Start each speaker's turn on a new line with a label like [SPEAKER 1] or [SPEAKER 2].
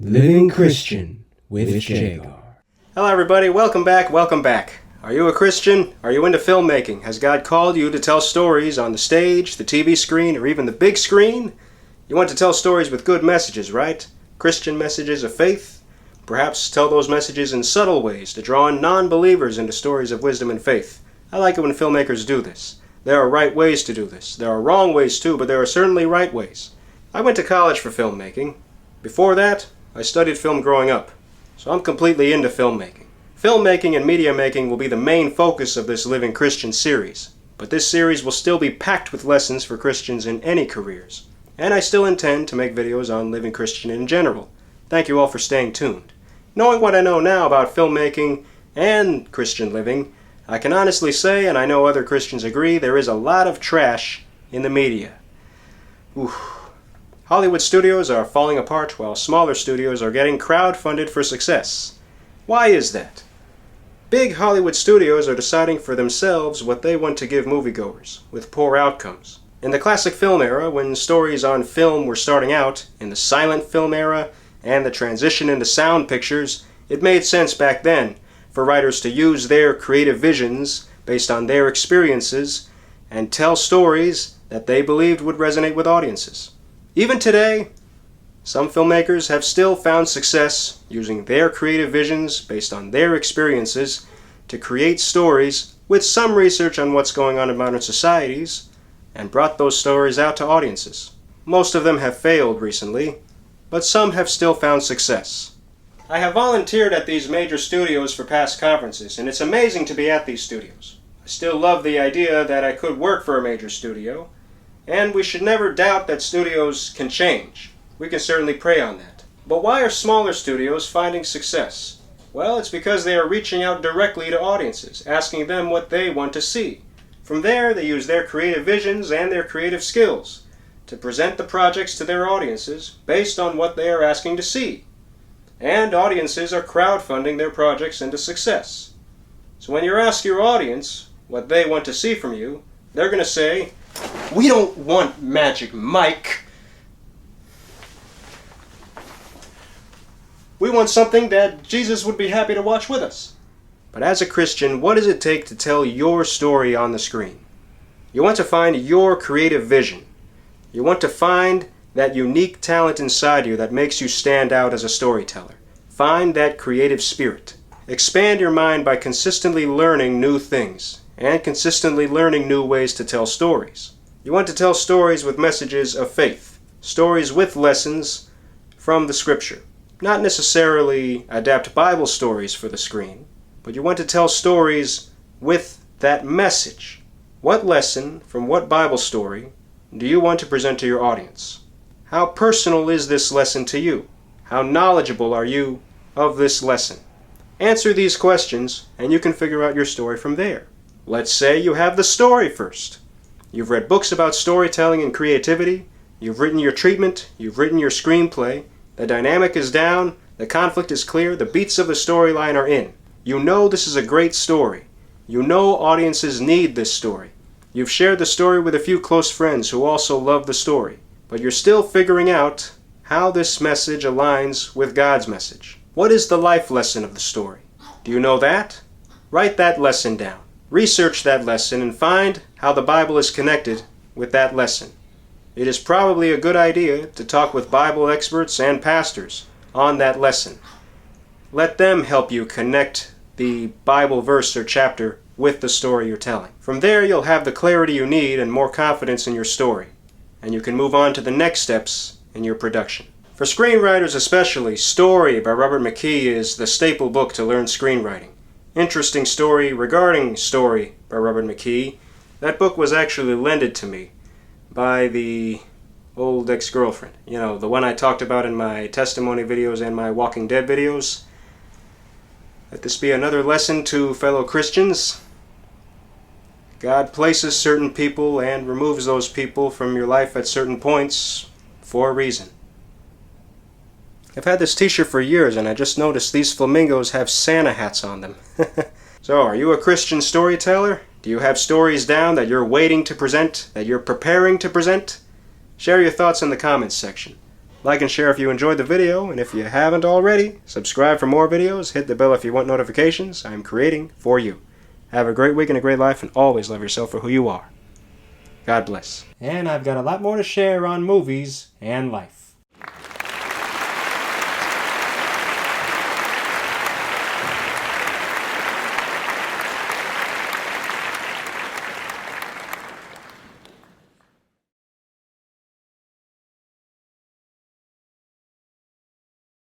[SPEAKER 1] Living Christian with JGar.
[SPEAKER 2] Hello everybody, welcome back. Are you a Christian? Are you into filmmaking? Has God called you to tell stories on the stage, the TV screen, or even the big screen? You want to tell stories with good messages, right? Christian messages of faith? Perhaps tell those messages in subtle ways to draw in non-believers into stories of wisdom and faith. I like it when filmmakers do this. There are right ways to do this. There are wrong ways too, but there are certainly right ways. I went to college for filmmaking. Before that, I studied film growing up, so I'm completely into filmmaking. Filmmaking and media making will be the main focus of this Living Christian series, but this series will still be packed with lessons for Christians in any careers. And I still intend to make videos on living Christian in general. Thank you all for staying tuned. Knowing what I know now about filmmaking and Christian living, I can honestly say, and I know other Christians agree, there is a lot of trash in the media. Oof. Hollywood studios are falling apart while smaller studios are getting crowdfunded for success. Why is that? Big Hollywood studios are deciding for themselves what they want to give moviegoers, with poor outcomes. In the classic film era, when stories on film were starting out, in the silent film era, and the transition into sound pictures, it made sense back then for writers to use their creative visions based on their experiences and tell stories that they believed would resonate with audiences. Even today, some filmmakers have still found success using their creative visions based on their experiences to create stories with some research on what's going on in modern societies and brought those stories out to audiences. Most of them have failed recently, but some have still found success. I have volunteered at these major studios for past conferences, and it's amazing to be at these studios. I still love the idea that I could work for a major studio, and we should never doubt that studios can change. We can certainly pray on that. But why are smaller studios finding success? Well, it's because they are reaching out directly to audiences, asking them what they want to see. From there, they use their creative visions and their creative skills to present the projects to their audiences based on what they are asking to see. And audiences are crowdfunding their projects into success. So when you ask your audience what they want to see from you, they're going to say, "We don't want Magic Mike. We want something that Jesus would be happy to watch with us." But as a Christian, what does it take to tell your story on the screen? You want to find your creative vision. You want to find that unique talent inside you that makes you stand out as a storyteller. Find that creative spirit. Expand your mind by consistently learning new things and consistently learning new ways to tell stories. You want to tell stories with messages of faith, stories with lessons from the scripture. Not necessarily adapt Bible stories for the screen, but you want to tell stories with that message. What lesson from what Bible story do you want to present to your audience? How personal is this lesson to you? How knowledgeable are you of this lesson? Answer these questions and you can figure out your story from there. Let's say you have the story first. You've read books about storytelling and creativity. You've written your treatment. You've written your screenplay. The dynamic is down. The conflict is clear. The beats of the storyline are in. You know this is a great story. You know audiences need this story. You've shared the story with a few close friends who also love the story. But you're still figuring out how this message aligns with God's message. What is the life lesson of the story? Do you know that? Write that lesson down. Research that lesson and find how the Bible is connected with that lesson. It is probably a good idea to talk with Bible experts and pastors on that lesson. Let them help you connect the Bible verse or chapter with the story you're telling. From there, you'll have the clarity you need and more confidence in your story, and you can move on to the next steps in your production. For screenwriters especially, Story by Robert McKee is the staple book to learn screenwriting. Interesting story regarding Story by Robert McKee. That book was actually lended to me by the old ex-girlfriend. You know, the one I talked about in my testimony videos and my Walking Dead videos. Let this be another lesson to fellow Christians. God places certain people and removes those people from your life at certain points for a reason. I've had this t-shirt for years and I just noticed these flamingos have Santa hats on them. So, are you a Christian storyteller? Do you have stories down that you're waiting to present, that you're preparing to present? Share your thoughts in the comments section. Like and share if you enjoyed the video, and if you haven't already, subscribe for more videos, hit the bell if you want notifications. I'm creating for you. Have a great week and a great life, and always love yourself for who you are. God bless. And I've got a lot more to share on movies and life.